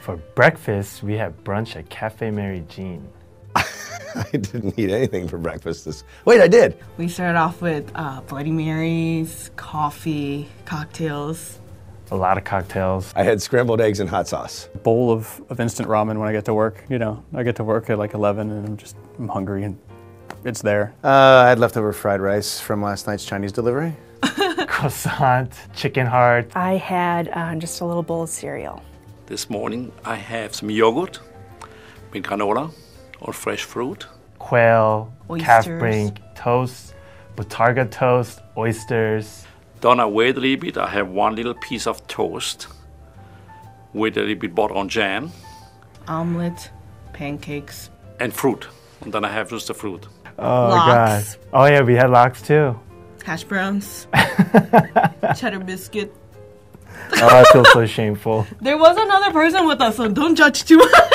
For breakfast, we had brunch at Cafe Mary Jean. I didn't eat anything for breakfast. Wait, I did. We started off with Bloody Marys, coffee, cocktails. A lot of cocktails. I had scrambled eggs and hot sauce. A bowl of instant ramen when I get to work. You know, I get to work at like 11 and I'm hungry and it's there. I had leftover fried rice from last night's Chinese delivery. Croissant, chicken heart. I had just a little bowl of cereal. This morning I have some yogurt with granola or fresh fruit. Quail, Oysters. calf brink, toast, botarga toast, oysters. Then I wait a little bit. I have one little piece of toast with a little bit butter on jam. Omelet, pancakes. And fruit. And then I have just the fruit. Oh, Lox. God. Oh, yeah, we had lox, too. Hash browns. Cheddar biscuit. Oh, I feel so shameful. There was another person with us, so don't judge too much.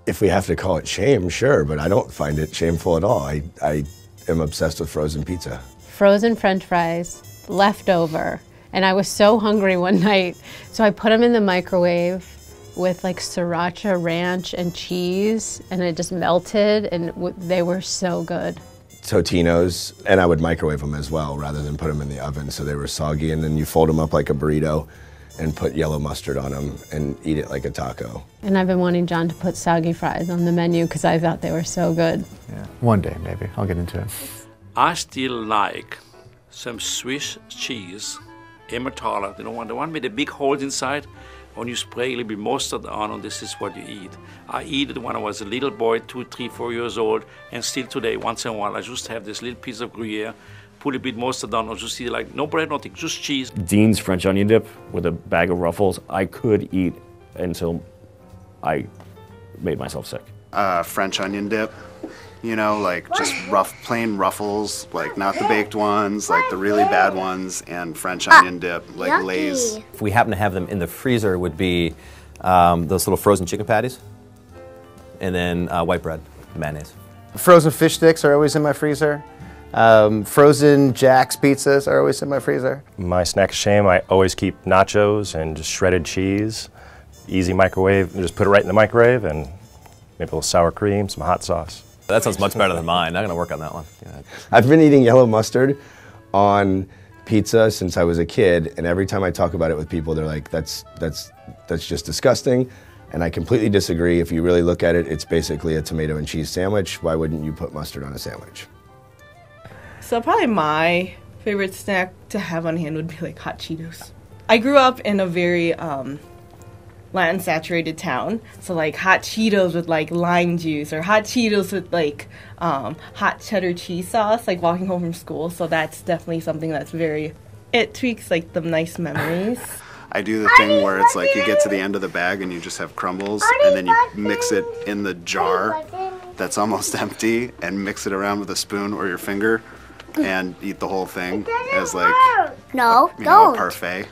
If we have to call it shame, sure, but I don't find it shameful at all. I am obsessed with frozen pizza. Frozen French fries, leftover. And I was so hungry one night, so I put them in the microwave with like sriracha ranch and cheese, and it just melted, and they were so good. Totino's, and I would microwave them as well rather than put them in the oven so they were soggy, and then you fold them up like a burrito and put yellow mustard on them and eat it like a taco. And I've been wanting John to put soggy fries on the menu because I thought they were so good. Yeah, one day maybe, I'll get into it. I still like some Swiss cheese, Emmentaler, the one with the big holes inside. When you spray a little bit mustard on, this is what you eat. I eat it when I was a little boy, 2, 3, 4 years old, and still today, once in a while, I just have this little piece of Gruyere, put a bit mustard on, or just eat like no bread, nothing, just cheese. Dean's French onion dip with a bag of Ruffles, I could eat until I made myself sick. French onion dip, you know, like just plain Ruffles, like not the baked ones, like the really bad ones, and French onion dip, like yucky. Lay's. If we happen to have them in the freezer, would be those little frozen chicken patties, and then white bread, mayonnaise. Frozen fish sticks are always in my freezer. Frozen Jack's pizzas are always in my freezer. My snack of shame, I always keep nachos and just shredded cheese. Easy microwave, just put it right in the microwave and maybe a little sour cream, some hot sauce. That sounds much better than mine. Not gonna work on that one. Yeah. I've been eating yellow mustard on pizza since I was a kid, and every time I talk about it with people, they're like, that's just disgusting. And I completely disagree. If you really look at it, it's basically a tomato and cheese sandwich. Why wouldn't you put mustard on a sandwich? So probably my favorite snack to have on hand would be like hot Cheetos. I grew up in a very Latin-saturated town, so like hot Cheetos with like lime juice, or hot Cheetos with like hot cheddar cheese sauce, like walking home from school. So that's definitely something that's it tweaks like the nice memories. I do the thing where it's like you get to the end of the bag and you just have crumbles, and then you mix it in the jar that's almost empty and mix it around with a spoon or your finger and eat the whole thing as like No, a parfait.